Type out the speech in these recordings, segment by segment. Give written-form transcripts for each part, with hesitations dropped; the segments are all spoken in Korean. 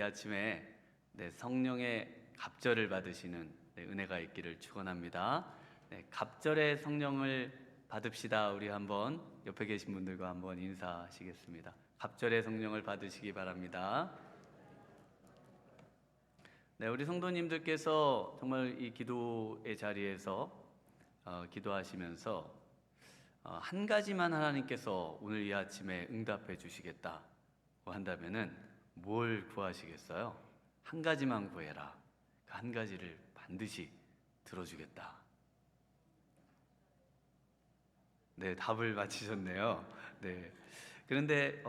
이 아침에 성령의 갑절을 받으시는 은혜가 있기를 축원합니다. 갑절의 성령을 받읍시다. 우리 한번 옆에 계신 분들과 한번 인사하시겠습니다. 갑절의 성령을 받으시기 바랍니다. 우리 성도님들께서 정말 이 기도의 자리에서 기도하시면서 한 가지만 하나님께서 오늘 이 아침에 응답해 주시겠다고 한다면은 뭘 구하시겠어요? 한 가지만 구해라. 그 한 가지를 반드시 들어주겠다. 답을 맞히셨네요. 그런데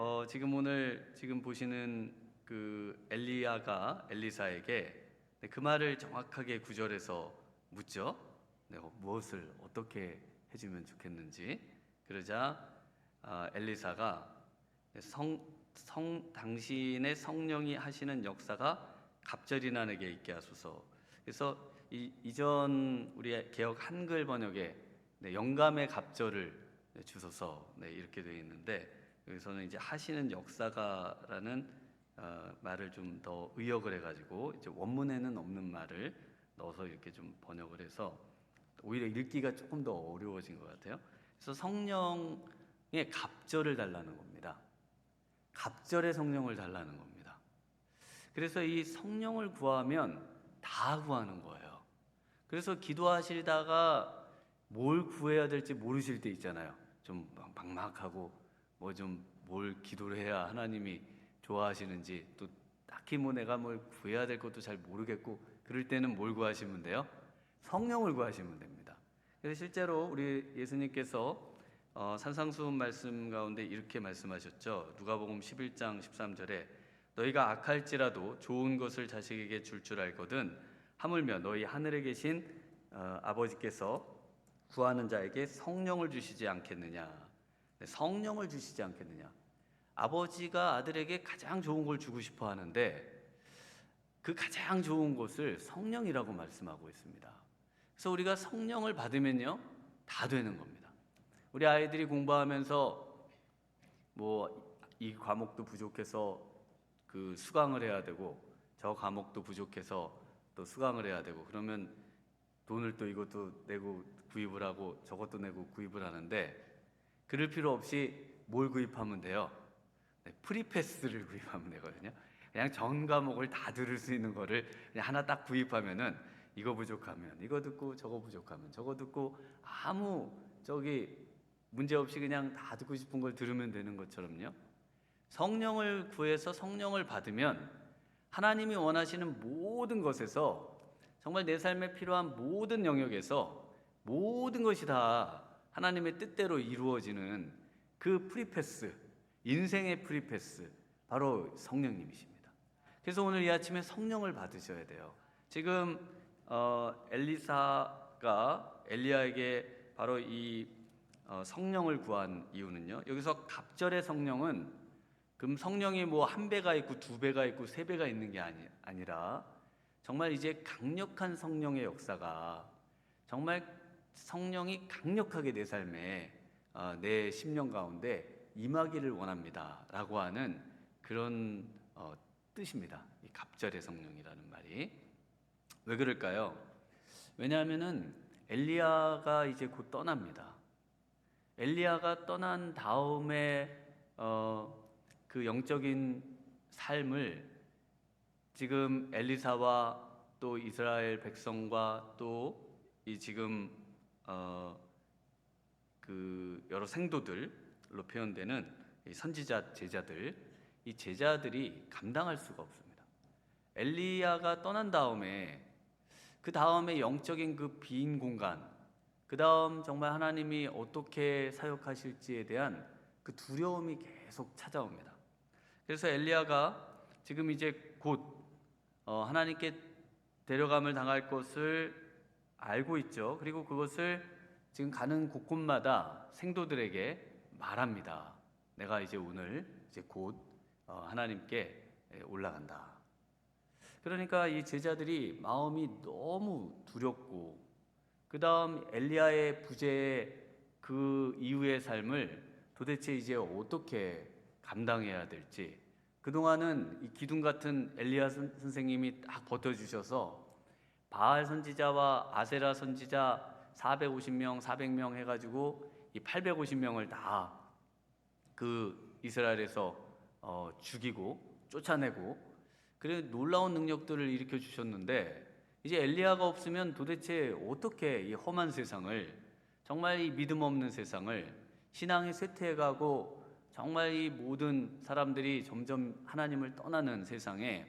지금 보시는 그 엘리야가 엘리사에게 그 말을 정확하게 구절해서 묻죠. 무엇을 어떻게 해주면 좋겠는지. 그러자 엘리사가 당신의 성령이 하시는 역사가 갑절이 나에게 있게 하소서. 그래서 이전 우리 개역 한글 번역에 영감의 갑절을 주소서 이렇게 되어 있는데, 여기서는 이제 하시는 역사가라는 말을 좀 더 의역을 해가지고 이제 원문에는 없는 말을 넣어서 이렇게 좀 번역을 해서 오히려 읽기가 조금 더 어려워진 것 같아요. 그래서 성령의 갑절을 달라는 겁니다. 갑절의 성령을 달라는 겁니다. 그래서 이 성령을 구하면 다 구하는 거예요. 그래서 기도하시다가 뭘 구해야 될지 모르실 때 있잖아요. 좀 막막하고 뭘 기도를 해야 하나님이 좋아하시는지, 또 딱히 내가 뭘 구해야 될 것도 잘 모르겠고, 그럴 때는 뭘 구하시면 돼요? 성령을 구하시면 됩니다. 그래서 실제로 우리 예수님께서 산상수훈 말씀 가운데 이렇게 말씀하셨죠. 누가복음 11장 13절에 너희가 악할지라도 좋은 것을 자식에게 줄 알거든 하물며 너희 하늘에 계신 아버지께서 구하는 자에게 성령을 주시지 않겠느냐. 성령을 주시지 않겠느냐. 아버지가 아들에게 가장 좋은 걸 주고 싶어 하는데 그 가장 좋은 것을 성령이라고 말씀하고 있습니다. 그래서 우리가 성령을 받으면요, 다 되는 겁니다. 우리 아이들이 공부하면서 이 과목도 부족해서 그 수강을 해야 되고, 저 과목도 부족해서 또 수강을 해야 되고, 그러면 돈을 또 이것도 내고 구입을 하고 저것도 내고 구입을 하는데, 그럴 필요 없이 뭘 구입하면 돼요? 프리패스를 구입하면 되거든요. 그냥 전 과목을 다 들을 수 있는 거를 그냥 하나 딱 구입하면은, 이거 부족하면 이거 듣고 저거 부족하면 저거 듣고 아무 문제 없이 그냥 다 듣고 싶은 걸 들으면 되는 것처럼요. 성령을 구해서 성령을 받으면 하나님이 원하시는 모든 것에서, 정말 내 삶에 필요한 모든 영역에서 모든 것이 다 하나님의 뜻대로 이루어지는 그 프리패스, 인생의 프리패스, 바로 성령님이십니다. 그래서 오늘 이 아침에 성령을 받으셔야 돼요. 지금 엘리사가 엘리야에게 바로 이 성령을 구한 이유는요, 여기서 갑절의 성령은 그럼 성령이 한 배가 있고 두 배가 있고 세 배가 있는 게 아니라 정말 이제 강력한 성령의 역사가, 정말 성령이 강력하게 내 삶에 내 심령 가운데 임하기를 원합니다 라고 하는 그런 뜻입니다. 이 갑절의 성령이라는 말이. 왜 그럴까요? 왜냐하면은 엘리야가 이제 곧 떠납니다. 엘리야가 떠난 다음에 그 영적인 삶을 지금 엘리사와 또 이스라엘 백성과 또 이 지금 그 여러 생도들로 표현되는 이 선지자 제자들, 이 제자들이 감당할 수가 없습니다. 엘리야가 떠난 다음에 그 다음에 영적인 그 빈 공간, 그 다음 정말 하나님이 어떻게 사역하실지에 대한 그 두려움이 계속 찾아옵니다. 그래서 엘리야가 지금 이제 곧 하나님께 데려감을 당할 것을 알고 있죠. 그리고 그것을 지금 가는 곳곳마다 생도들에게 말합니다. 내가 이제 오늘 이제 곧 하나님께 올라간다. 그러니까 이 제자들이 마음이 너무 두렵고, 그 다음 엘리야의 부재의 그 이후의 삶을 도대체 이제 어떻게 감당해야 될지 그동안은 이 기둥 같은 엘리야 선생님이 딱 버텨주셔서 바알 선지자와 아세라 선지자 450명, 400명 해가지고 이 850명을 다 그 이스라엘에서 죽이고 쫓아내고 그래 놀라운 능력들을 일으켜 주셨는데 이제 엘리야가 없으면 도대체 어떻게 이 험한 세상을 정말 이 믿음 없는 세상을 신앙이 쇠퇴해가고 정말 이 모든 사람들이 점점 하나님을 떠나는 세상에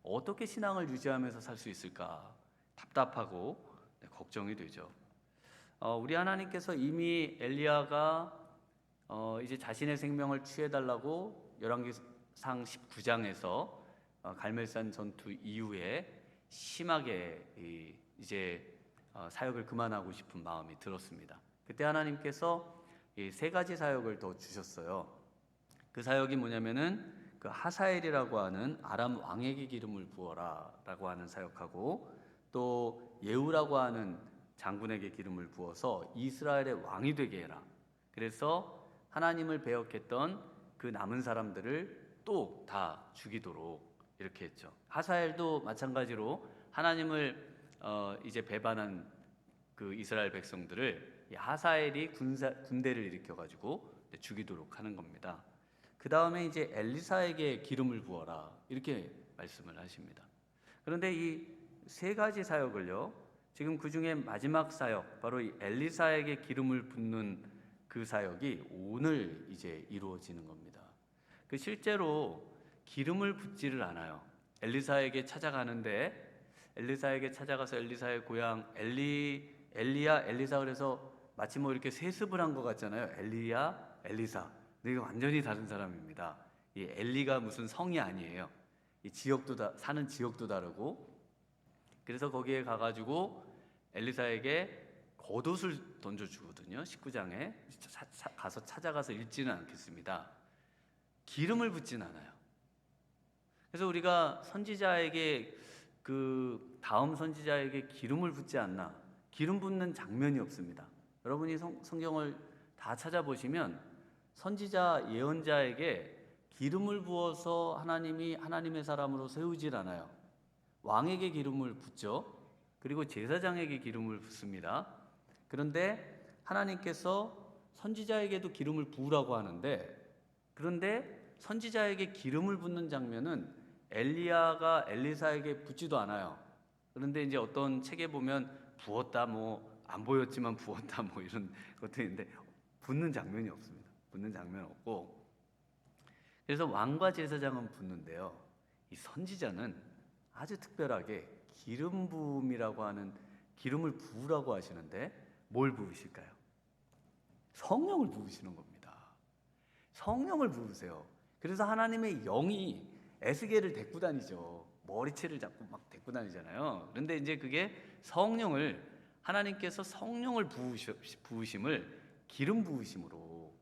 어떻게 신앙을 유지하면서 살 수 있을까 답답하고 걱정이 되죠. 우리 하나님께서 이미 엘리야가 이제 자신의 생명을 취해달라고 열왕기상 19장에서 갈멜산 전투 이후에 심하게 이제 사역을 그만하고 싶은 마음이 들었습니다. 그때 하나님께서 이 세 가지 사역을 더 주셨어요. 그 사역이 뭐냐면은 그 하사엘이라고 하는 아람 왕에게 기름을 부어라라고 하는 사역하고 또 예후라고 하는 장군에게 기름을 부어서 이스라엘의 왕이 되게 해라. 그래서 하나님을 배역했던 그 남은 사람들을 또 다 죽이도록 이렇게 했죠. 하사엘도 마찬가지로 하나님을 이제 배반한 그 이스라엘 백성들을 이 하사엘이 군대를 일으켜 가지고 죽이도록 하는 겁니다. 그 다음에 이제 엘리사에게 기름을 부어라 이렇게 말씀을 하십니다. 그런데 이 세 가지 사역을요, 지금 그 중에 마지막 사역, 바로 이 엘리사에게 기름을 붓는 그 사역이 오늘 이제 이루어지는 겁니다. 그 실제로 기름을 붓지를 않아요. 엘리사에게 찾아가는데 엘리사에게 찾아가서 엘리사의 고향 엘리야, 엘리사 그래서 마치 뭐 이렇게 세습을 한 것 같잖아요. 엘리야, 엘리사. 근데 이게 완전히 다른 사람입니다. 이 엘리가 무슨 성이 아니에요. 이 사는 지역도 다르고. 그래서 거기에 가가지고 엘리사에게 겉옷을 던져주거든요. 19장에 가서 찾아가서 읽지는 않겠습니다. 기름을 붓진 않아요. 그래서 우리가 선지자에게 그 다음 선지자에게 기름을 붓지 않나, 기름 붓는 장면이 없습니다. 여러분이 성경을 다 찾아보시면 선지자 예언자에게 기름을 부어서 하나님이 하나님의 사람으로 세우질 않아요. 왕에게 기름을 붓죠. 그리고 제사장에게 기름을 붓습니다. 그런데 하나님께서 선지자에게도 기름을 부으라고 하는데, 그런데 선지자에게 기름을 붓는 장면은 엘리야가 엘리사에게 붓지도 않아요. 그런데 이제 어떤 책에 보면 부었다, 뭐 안 보였지만 부었다, 뭐 이런 것도 있는데 붓는 장면이 없습니다. 붓는 장면 없고, 그래서 왕과 제사장은 붓는데요, 이 선지자는 아주 특별하게 기름 부음이라고 하는 기름을 부으라고 하시는데 뭘 부으실까요? 성령을 부으시는 겁니다. 성령을 부으세요. 그래서 하나님의 영이 에스겔을 데리고 다니죠. 머리채를 잡고 막 데리고 다니잖아요. 그런데 이제 그게 성령을, 하나님께서 성령을 부으심을 기름 부으심으로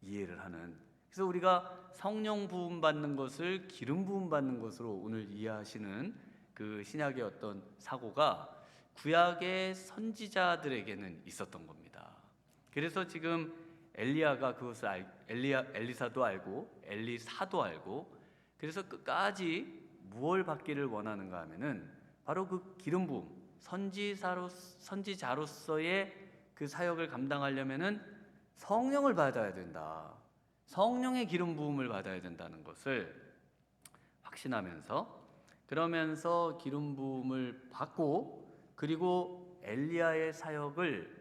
이해를 하는, 그래서 우리가 성령 부음 받는 것을 기름 부음 받는 것으로 오늘 이해하시는 그 신약의 어떤 사고가 구약의 선지자들에게는 있었던 겁니다. 그래서 지금 엘리야가 그것을 엘리사도 알고 엘리사도 알고, 그래서 끝까지 무엇을 받기를 원하는가 하면은 바로 그 기름 부음, 선지자로서의 그 사역을 감당하려면은 성령을 받아야 된다. 성령의 기름 부음을 받아야 된다는 것을 확신하면서, 그러면서 기름 부음을 받고, 그리고 엘리야의 사역을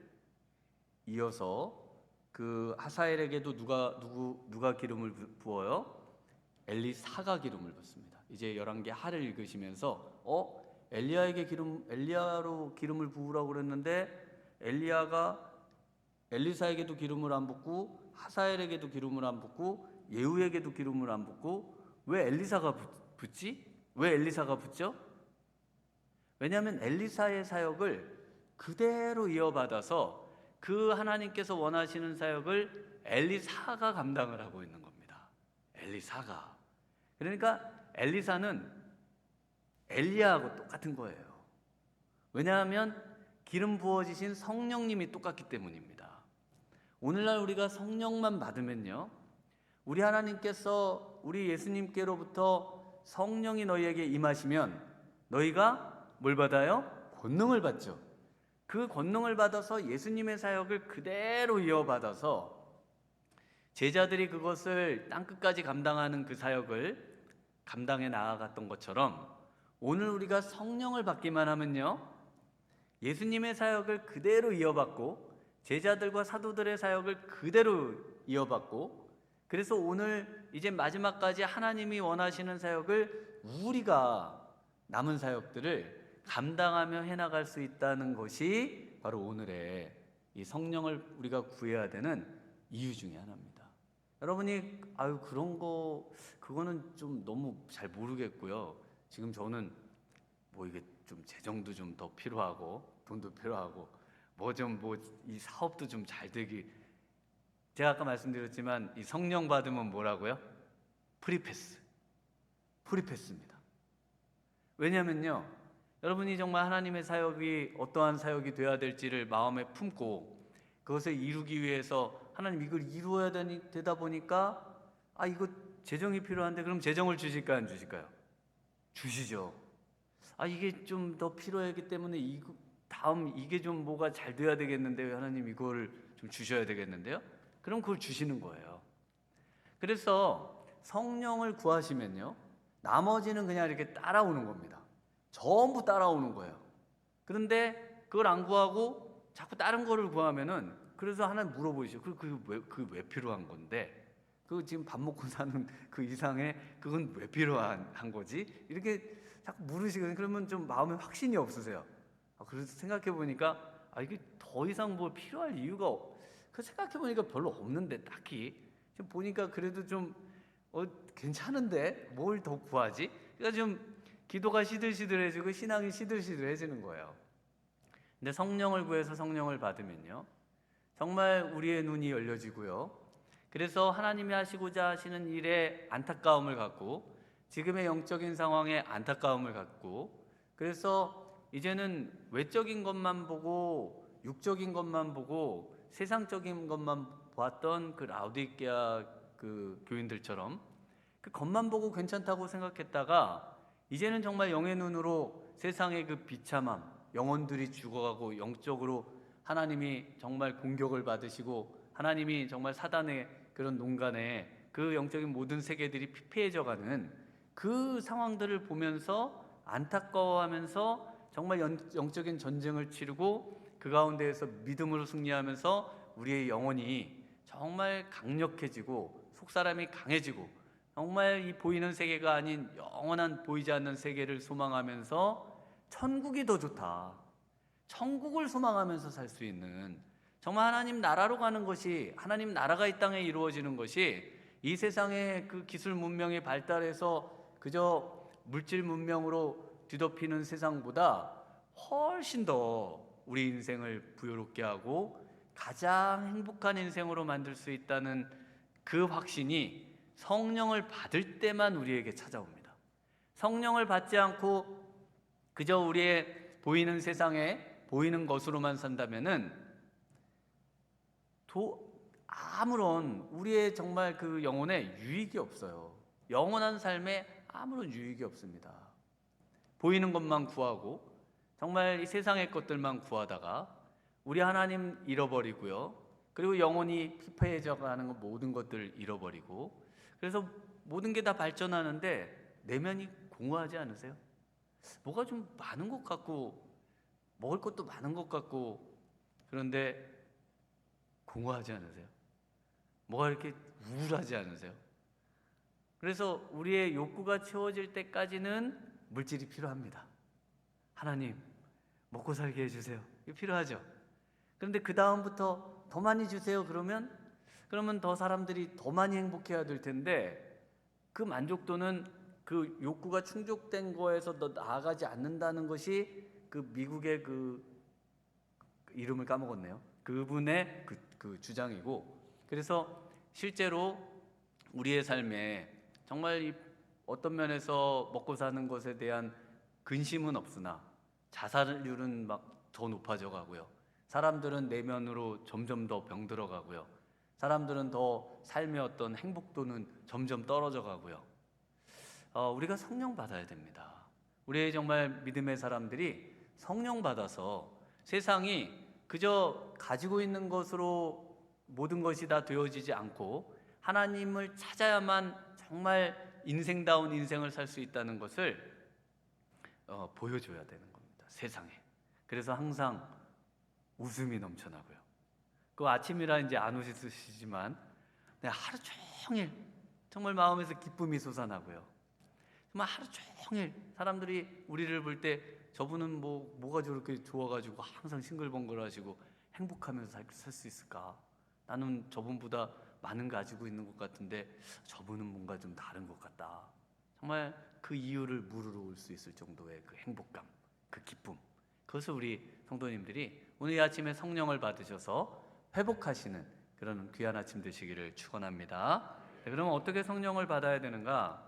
이어서 그 하사엘에게도 누가 기름을 부어요? 엘리사가 기름을 붓습니다. 이제 열왕기 하를 읽으시면서 엘리야로 기름을 부으라고 그랬는데 엘리야가 엘리사에게도 기름을 안 붓고 하사엘에게도 기름을 안 붓고 예후에게도 기름을 안 붓고 왜 엘리사가 붓지? 왜 엘리사가 붓죠? 왜냐하면 엘리사의 사역을 그대로 이어받아서 그 하나님께서 원하시는 사역을 엘리사가 감당을 하고 있는 겁니다. 엘리사가. 그러니까 엘리사는 엘리야하고 똑같은 거예요. 왜냐하면 기름 부어지신 성령님이 똑같기 때문입니다. 오늘날 우리가 성령만 받으면요, 우리 하나님께서 우리 예수님께로부터 성령이 너희에게 임하시면 너희가 뭘 받아요? 권능을 받죠. 그 권능을 받아서 예수님의 사역을 그대로 이어받아서 제자들이 그것을 땅끝까지 감당하는 그 사역을 감당해 나아갔던 것처럼 오늘 우리가 성령을 받기만 하면요, 예수님의 사역을 그대로 이어받고 제자들과 사도들의 사역을 그대로 이어받고, 그래서 오늘 이제 마지막까지 하나님이 원하시는 사역을 우리가 남은 사역들을 감당하며 해나갈 수 있다는 것이 바로 오늘의 이 성령을 우리가 구해야 되는 이유 중에 하나입니다. 여러분이 그런 거 그거는 좀 너무 잘 모르겠고요. 지금 저는 뭐 이게 좀 재정도 좀 더 필요하고 돈도 필요하고 이 사업도 좀 잘 되기, 제가 아까 말씀드렸지만 이 성령 받으면 뭐라고요? 프리패스입니다. 왜냐면요, 여러분이 정말 하나님의 사역이 어떠한 사역이 되어야 될지를 마음에 품고 그것을 이루기 위해서 하나님 이걸 이루어야 되다 보니까 이거 재정이 필요한데 그럼 재정을 주실까요, 안 주실까요? 주시죠. 이게 좀 더 필요하기 때문에 이게 좀 뭐가 잘 돼야 되겠는데요, 하나님 이거를 좀 주셔야 되겠는데요? 그럼 그걸 주시는 거예요. 그래서 성령을 구하시면요, 나머지는 그냥 이렇게 따라오는 겁니다. 전부 따라오는 거예요. 그런데 그걸 안 구하고 자꾸 다른 거를 구하면은, 그래서 하나님 물어보시죠. 그게 왜 필요한 건데? 그 지금 밥 먹고 사는 그 이상의 그건 왜 필요한 거지? 이렇게 자꾸 물으시거든요. 그러면 좀 마음에 확신이 없으세요. 그래서 생각해 보니까 이게 더 이상 뭐 필요할 이유가 생각해 보니까 별로 없는데 딱히 지금 보니까 그래도 좀 괜찮은데 뭘 더 구하지? 그러니까 좀 기도가 시들시들해지고 신앙이 시들시들해지는 거예요. 근데 성령을 구해서 성령을 받으면요, 정말 우리의 눈이 열려지고요, 그래서 하나님이 하시고자 하시는 일에 안타까움을 갖고, 지금의 영적인 상황에 안타까움을 갖고, 그래서 이제는 외적인 것만 보고 육적인 것만 보고 세상적인 것만 보았던 그 라오디게아 그 교인들처럼 그 겉만 보고 괜찮다고 생각했다가 이제는 정말 영의 눈으로 세상의 그 비참함, 영혼들이 죽어가고 영적으로 하나님이 정말 공격을 받으시고 하나님이 정말 사단의 그런 농간에 그 영적인 모든 세계들이 피폐해져가는 그 상황들을 보면서 안타까워하면서 정말 영적인 전쟁을 치르고 그 가운데에서 믿음으로 승리하면서 우리의 영혼이 정말 강력해지고 속사람이 강해지고 정말 이 보이는 세계가 아닌 영원한 보이지 않는 세계를 소망하면서 천국이 더 좋다, 천국을 소망하면서 살 수 있는, 정말 하나님 나라로 가는 것이, 하나님 나라가 이 땅에 이루어지는 것이 이 세상의 그 기술 문명이 발달해서 그저 물질 문명으로 뒤덮이는 세상보다 훨씬 더 우리 인생을 부유롭게 하고 가장 행복한 인생으로 만들 수 있다는 그 확신이 성령을 받을 때만 우리에게 찾아옵니다. 성령을 받지 않고 그저 우리의 보이는 세상에 보이는 것으로만 산다면은 아무런 우리의 정말 그 영혼에 유익이 없어요. 영원한 삶에 아무런 유익이 없습니다. 보이는 것만 구하고 정말 이 세상의 것들만 구하다가 우리 하나님 잃어버리고요, 그리고 영혼이 피폐해져가는 모든 것들을 잃어버리고, 그래서 모든 게 다 발전하는데 내면이 공허하지 않으세요? 뭐가 좀 많은 것 같고 먹을 것도 많은 것 같고 그런데 공허하지 않으세요? 뭐가 이렇게 우울하지 않으세요? 그래서 우리의 욕구가 채워질 때까지는 물질이 필요합니다. 하나님 먹고 살게 해주세요. 이거 필요하죠. 그런데 그 다음부터 더 많이 주세요. 그러면 더 사람들이 더 많이 행복해야 될 텐데 그 만족도는 그 욕구가 충족된 거에서 더 나아가지 않는다는 것이 그 미국의 그 이름을 까먹었네요. 그분의 그 주장이고, 그래서 실제로 우리의 삶에 정말 어떤 면에서 먹고 사는 것에 대한 근심은 없으나 자살률은 막 더 높아져 가고요. 사람들은 내면으로 점점 더 병들어 가고요. 사람들은 더 삶의 어떤 행복도는 점점 떨어져 가고요. 우리가 성령 받아야 됩니다. 우리의 정말 믿음의 사람들이 성령 받아서 세상이 그저 가지고 있는 것으로 모든 것이 다 되어지지 않고 하나님을 찾아야만 정말 인생다운 인생을 살 수 있다는 것을 보여줘야 되는 겁니다, 세상에. 그래서 항상 웃음이 넘쳐나고요. 그 아침이라 이제 안 웃으시지만 하루 종일 정말 마음에서 기쁨이 솟아나고요. 정말 하루 종일 사람들이 우리를 볼 때 저분은 뭐가 저렇게 좋아가지고 항상 싱글벙글하시고 행복하면서 살 수 있을까? 나는 저분보다 많은 거 가지고 있는 것 같은데 저분은 뭔가 좀 다른 것 같다. 정말 그 이유를 물으러 올 수 있을 정도의 그 행복감, 그 기쁨, 그것을 우리 성도님들이 오늘 이 아침에 성령을 받으셔서 회복하시는 그런 귀한 아침 되시기를 축원합니다. 네, 그러면 어떻게 성령을 받아야 되는가?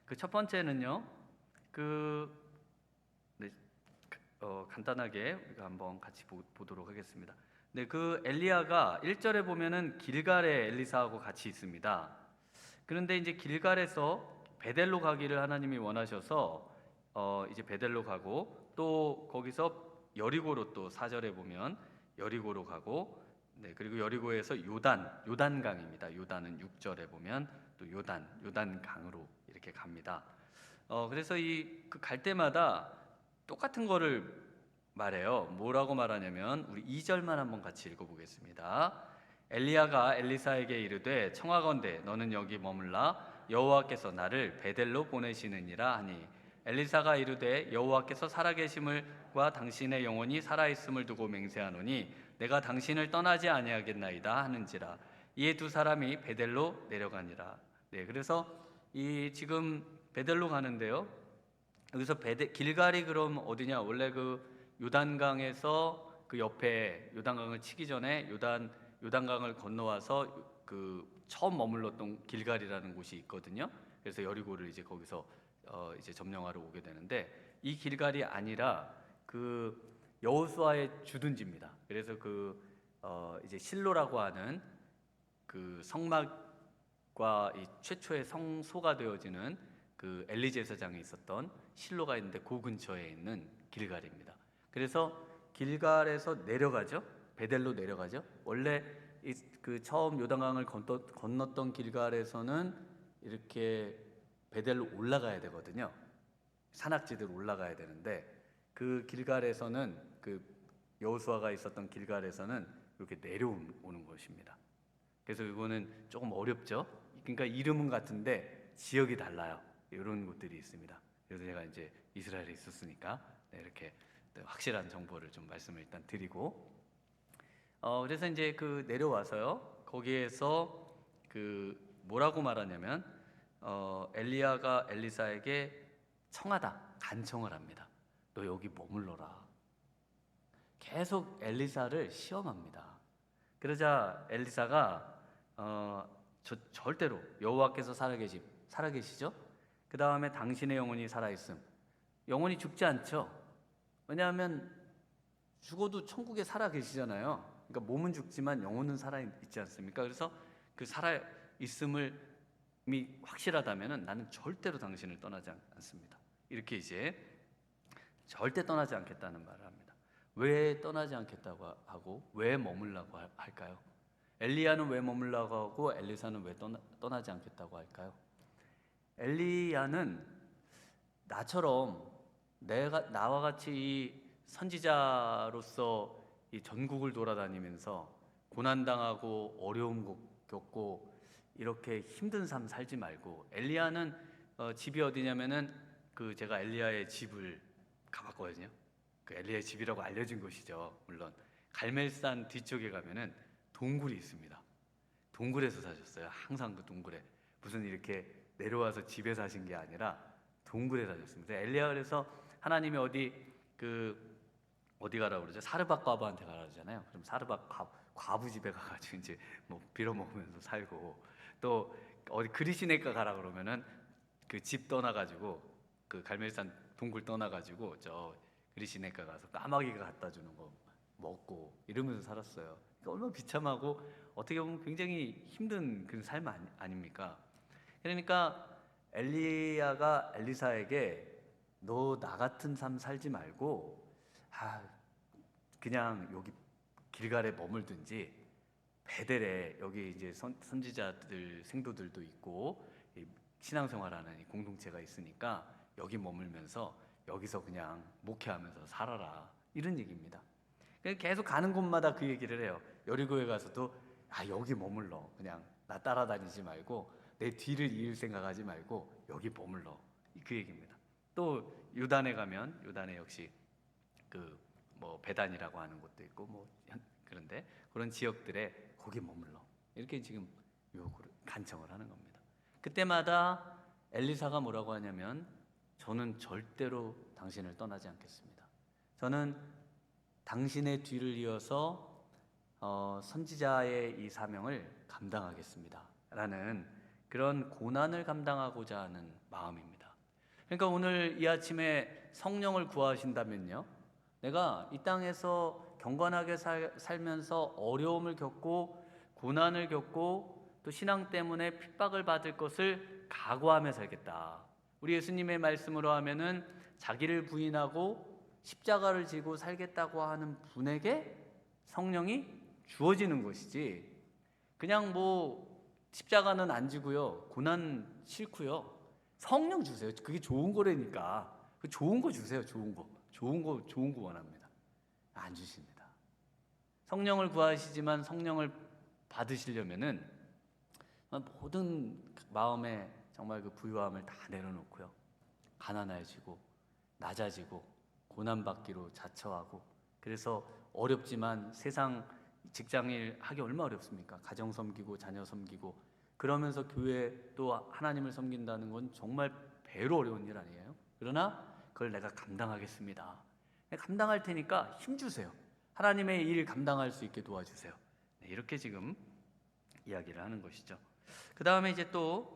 그 첫 번째는요, 간단하게 우리가 한번 같이 보도록 하겠습니다. 네, 그 엘리야가 1절에 보면은 길갈에 엘리사하고 같이 있습니다. 그런데 이제 길갈에서 베델로 가기를 하나님이 원하셔서 이제 베델로 가고 또 거기서 여리고로 또 4절에 보면 여리고로 가고, 네, 그리고 여리고에서 요단강입니다. 요단은 6절에 보면 또 요단강으로 이렇게 갑니다. 그래서 그 갈 때마다 똑같은 거를 말해요. 뭐라고 말하냐면 우리 2절만 한번 같이 읽어보겠습니다. 엘리야가 엘리사에게 이르되 청하건대 너는 여기 머물라 여호와께서 나를 베델로 보내시느니라 하니 엘리사가 이르되 여호와께서 살아계심을과 당신의 영혼이 살아있음을 두고 맹세하노니 내가 당신을 떠나지 아니하겠나이다 하는지라. 이에 두 사람이 베델로 내려가니라. 네, 그래서 이 지금 베델로 가는데요. 여기서 길갈이 그럼 어디냐? 원래 그 요단강에서 그 옆에 요단강을 치기 전에 요단강을 건너와서 그 처음 머물렀던 길갈이라는 곳이 있거든요. 그래서 여리고를 이제 거기서 이제 점령하러 오게 되는데 이 길갈이 아니라 그 여호수아의 주둔지입니다. 그래서 이제 실로라고 하는 그 성막과 이 최초의 성소가 되어지는 그 엘리 제사장이 있었던 실로가 있는데 그 근처에 있는 길갈입니다. 그래서 길갈에서 내려가죠. 베델로 내려가죠. 원래 그 처음 요단강을 건넜던 길갈에서는 이렇게 베델로 올라가야 되거든요. 산악지대로 올라가야 되는데 그 길갈에서는 그 여호수아가 있었던 길갈에서는 이렇게 내려오는 것입니다. 그래서 이거는 조금 어렵죠. 그러니까 이름은 같은데 지역이 달라요. 이런 곳들이 있습니다. 그래서 제가 이제 이스라엘에 있었으니까 이렇게 확실한 정보를 좀 말씀을 일단 드리고, 그래서 이제 그 내려와서요. 거기에서 그 뭐라고 말하냐면 엘리야가 엘리사에게 간청을 합니다. 너 여기 머물러라. 계속 엘리사를 시험합니다. 그러자 엘리사가 절대로 여호와께서 살아계시죠? 그 다음에 당신의 영혼이 살아있음. 영혼이 죽지 않죠. 왜냐하면 죽어도 천국에 살아계시잖아요. 그러니까 몸은 죽지만 영혼은 살아있지 않습니까? 그래서 그 살아있음이 확실하다면 나는 절대로 당신을 떠나지 않습니다. 이렇게 이제 절대 떠나지 않겠다는 말을 합니다. 왜 떠나지 않겠다고 하고 왜 머물라고 할까요? 엘리야는 왜 머물라고 하고 엘리사는 왜 떠나지 않겠다고 할까요? 엘리야는 나처럼 나와 같이 이 선지자로서 이 전국을 돌아다니면서 고난당하고 어려움 겪고 이렇게 힘든 삶 살지 말고, 엘리야는 집이 어디냐면은 제가 엘리야의 집을 가봤거든요. 그 엘리야의 집이라고 알려진 곳이죠. 물론 갈멜산 뒤쪽에 가면은 동굴이 있습니다. 동굴에서 사셨어요. 항상 그 동굴에 무슨 이렇게 내려와서 집에 사신 게 아니라 동굴에 사셨습니다. 엘리야 그래서 하나님이 어디 가라고 그러죠? 사르밧 과부한테 가라 그러잖아요. 그럼 사르밧 과부 집에 가가지고 이제 뭐 빌어먹으면서 살고, 또 어디 그리시네가 가라 그러면은 그 집 떠나가지고 그 갈멜산 동굴 떠나가지고 저 그리시네가 가서 까마귀가 갖다 주는 거 먹고 이러면서 살았어요. 그러니까 얼마나 비참하고 어떻게 보면 굉장히 힘든 그런 삶 아닙니까? 그러니까 엘리야가 엘리사에게 너 나 같은 삶 살지 말고 그냥 여기 길갈에 머물든지 베델에 여기 이제 선지자들 생도들도 있고 신앙생활하는 이 공동체가 있으니까 여기 머물면서 여기서 그냥 목회하면서 살아라 이런 얘기입니다. 계속 가는 곳마다 그 얘기를 해요. 여리고에 가서도 여기 머물러 그냥 나 따라다니지 말고 내 뒤를 이을 생각하지 말고 여기 머물러 그 얘기입니다. 또 요단에 가면 요단에 역시 그 뭐 베단이라고 하는 곳도 있고 뭐 그런데 그런 지역들에 거기 머물러 이렇게 지금 요구를 간청을 하는 겁니다. 그때마다 엘리사가 뭐라고 하냐면 저는 절대로 당신을 떠나지 않겠습니다. 저는 당신의 뒤를 이어서 선지자의 이 사명을 감당하겠습니다 라는 그런 고난을 감당하고자 하는 마음입니다. 그러니까 오늘 이 아침에 성령을 구하신다면요, 내가 이 땅에서 경건하게 살면서 어려움을 겪고 고난을 겪고 또 신앙 때문에 핍박을 받을 것을 각오하며 살겠다. 우리 예수님의 말씀으로 하면은 자기를 부인하고 십자가를 지고 살겠다고 하는 분에게 성령이 주어지는 것이지, 그냥 뭐 십자가는 안 지고요, 고난 싫고요, 성령 주세요. 그게 좋은 거라니까. 그 좋은 거 주세요. 좋은 거 원합니다. 안 주십니다. 성령을 구하시지만 성령을 받으시려면은 모든 마음에 정말 그 부유함을 다 내려놓고요, 가난해지고 낮아지고 고난받기로 자처하고, 그래서 어렵지만 세상 직장일 하기 얼마나 어렵습니까? 가정 섬기고 자녀 섬기고 그러면서 교회 또 하나님을 섬긴다는 건 정말 배로 어려운 일 아니에요? 그러나 그걸 내가 감당하겠습니다. 감당할 테니까 힘주세요. 하나님의 일 감당할 수 있게 도와주세요. 이렇게 지금 이야기를 하는 것이죠. 그 다음에 이제 또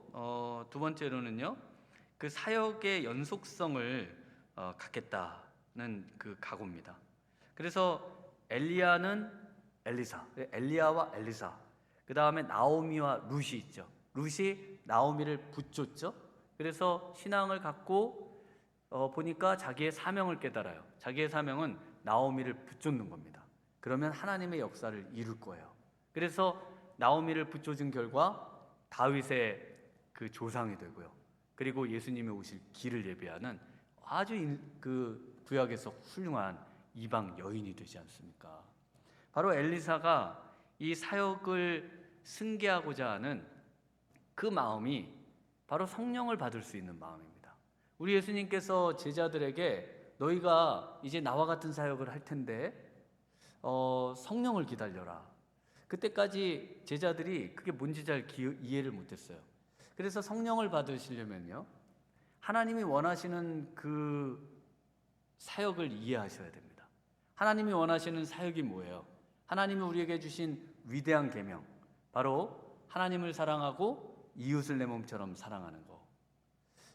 두 번째로는요, 그 사역의 연속성을 갖겠다는 그 각오입니다. 그래서 엘리야는 엘리사, 엘리야와 엘리사, 그 다음에 나오미와 룻이 있죠. 룻이 나오미를 붙줬죠. 그래서 신앙을 갖고 보니까 자기의 사명을 깨달아요. 자기의 사명은 나오미를 붙쫓는 겁니다. 그러면 하나님의 역사를 이룰 거예요. 그래서 나오미를 붙여준 결과 다윗의 그 조상이 되고요, 그리고 예수님이 오실 길을 예비하는 아주 그 구약에서 훌륭한 이방 여인이 되지 않습니까? 바로 엘리사가 이 사역을 승계하고자 하는 그 마음이 바로 성령을 받을 수 있는 마음입니다. 우리 예수님께서 제자들에게 너희가 이제 나와 같은 사역을 할 텐데 성령을 기다려라. 그때까지 제자들이 그게 뭔지 잘 이해를 못했어요. 그래서 성령을 받으시려면요, 하나님이 원하시는 그 사역을 이해하셔야 됩니다. 하나님이 원하시는 사역이 뭐예요? 하나님이 우리에게 주신 위대한 계명, 바로 하나님을 사랑하고 이웃을 내 몸처럼 사랑하는 거,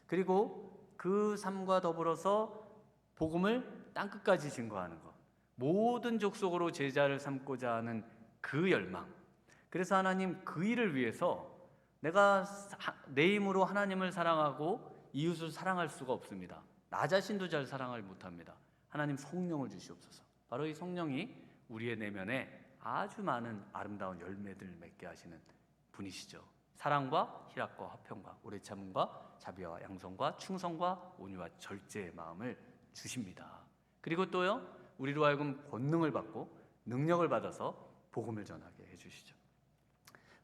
그리고 그 삶과 더불어서 복음을 땅끝까지 증거하는 것, 모든 족속으로 제자를 삼고자 하는 그 열망. 그래서 하나님 그 일을 위해서 내가 내 힘으로 하나님을 사랑하고 이웃을 사랑할 수가 없습니다. 나 자신도 잘 사랑을 못합니다. 하나님 성령을 주시옵소서. 바로 이 성령이 우리의 내면에 아주 많은 아름다운 열매들을 맺게 하시는 분이시죠. 사랑과 희락과 화평과 오래 참음과 자비와 양성과 충성과 온유와 절제의 마음을 주십니다. 그리고 또요, 우리로 하여금 권능을 받고 능력을 받아서 복음을 전하게 해주시죠.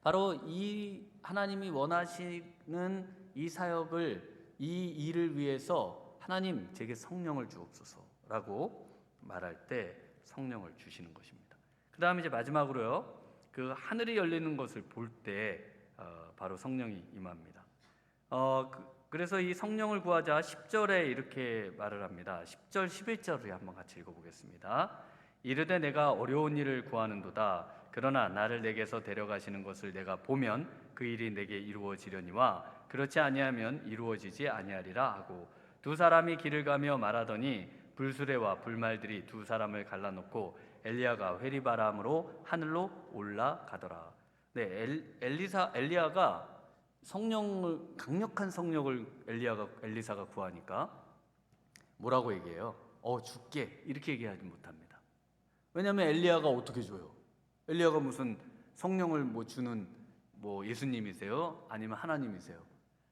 바로 이 하나님이 원하시는 이 사역을, 이 일을 위해서 하나님 제게 성령을 주옵소서라고 말할 때 성령을 주시는 것입니다. 그 다음에 이제 마지막으로요, 그 하늘이 열리는 것을 볼 때 바로 성령이 임합니다. 그래서 이 성령을 구하자 10절에 이렇게 말을 합니다. 10절 11절을 한번 같이 읽어보겠습니다. 이르되 내가 어려운 일을 구하는도다. 그러나 나를 내게서 데려가시는 것을 내가 보면 그 일이 내게 이루어지려니와 그렇지 아니하면 이루어지지 아니하리라 하고, 두 사람이 길을 가며 말하더니 불수레와 불말들이 두 사람을 갈라놓고 엘리야가 회리바람으로 하늘로 올라가더라. 네, 엘리야가 강력한 성령을 엘리사가 구하니까 뭐라고 얘기해요? 죽게 이렇게 얘기하지 못합니다. 왜냐하면 엘리야가 어떻게 줘요? 엘리야가 무슨 성령을 주는 예수님이세요? 아니면 하나님이세요?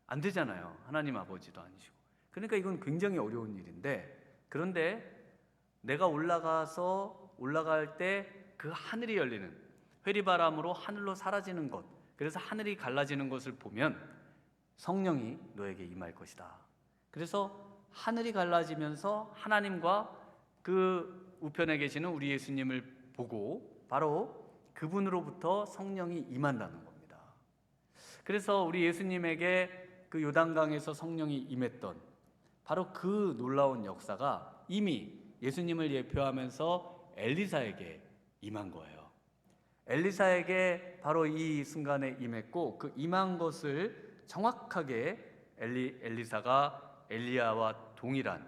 안 되잖아요. 하나님 아버지도 아니시고. 그러니까 이건 굉장히 어려운 일인데, 그런데 내가 올라갈 때 그 하늘이 열리는, 회리바람으로 하늘로 사라지는 것, 그래서 하늘이 갈라지는 것을 보면 성령이 너에게 임할 것이다. 그래서 하늘이 갈라지면서 하나님과 그 우편에 계시는 우리 예수님을 보고 바로 그분으로부터 성령이 임한다는 겁니다. 그래서 우리 예수님에게 그 요단강에서 성령이 임했던 바로 그 놀라운 역사가 이미 예수님을 예표하면서 엘리사에게 임한 거예요. 엘리사에게 바로 이 순간에 임했고, 그 임한 것을 정확하게 엘리사가 엘리야와 동일한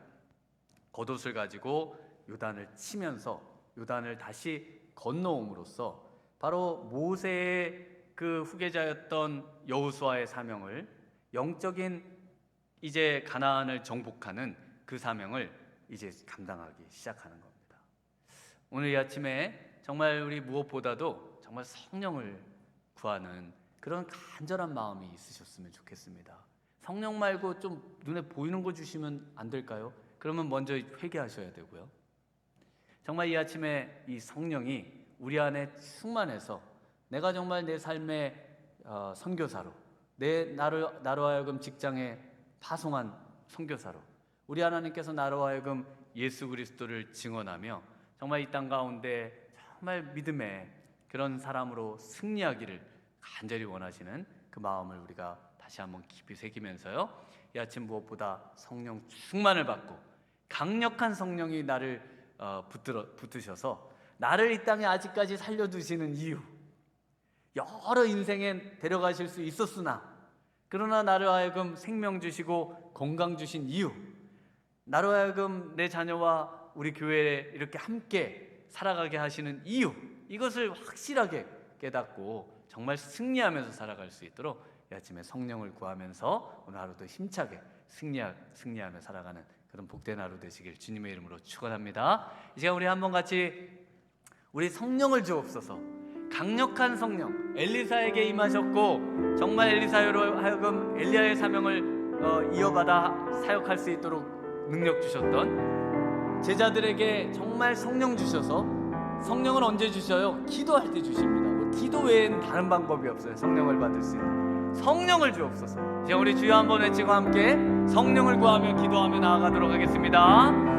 겉옷을 가지고 요단을 치면서 요단을 다시 건너옴으로써 바로 모세의 그 후계자였던 여호수아의 사명을, 영적인 이제 가나안을 정복하는 그 사명을 이제 감당하기 시작하는 겁니다. 오늘 이 아침에 정말 우리 무엇보다도 정말 성령을 구하는 그런 간절한 마음이 있으셨으면 좋겠습니다. 성령 말고 좀 눈에 보이는 거 주시면 안 될까요? 그러면 먼저 회개하셔야 되고요. 정말 이 아침에 이 성령이 우리 안에 충만해서 내가 정말 내 삶의 선교사로, 나로 하여금 직장에 파송한 선교사로, 우리 하나님께서 나로 하여금 예수 그리스도를 증언하며 정말 이 땅 가운데 정말 믿음의 그런 사람으로 승리하기를 간절히 원하시는 그 마음을 우리가 다시 한번 깊이 새기면서요, 이 아침 무엇보다 성령 충만을 받고 강력한 성령이 나를 붙으셔서 나를 이 땅에 아직까지 살려두시는 이유, 여러 인생에 데려가실 수 있었으나 그러나 나를 하여금 생명 주시고 건강 주신 이유, 나로 하여금 내 자녀와 우리 교회에 이렇게 함께 살아가게 하시는 이유, 이것을 확실하게 깨닫고 정말 승리하면서 살아갈 수 있도록 이 아침에 성령을 구하면서 오늘 하루도 힘차게 승리하며 살아가는 그런 복된 하루 되시길 주님의 이름으로 축원합니다. 이 시간 우리 한번 같이 우리 성령을 주옵소서. 강력한 성령, 엘리사에게 임하셨고 정말 엘리사로 하여금 엘리야의 사명을 이어받아 사역할 수 있도록 능력 주셨던 제자들에게 정말 성령 주셔서, 성령을 언제 주셔요? 기도할 때 주십니다. 기도 외엔 다른 방법이 없어요. 성령을 받을 수 있는 성령을 주옵소서. 이제 우리 주여 한번 외치고 함께 성령을 구하며 기도하며 나아가도록 하겠습니다.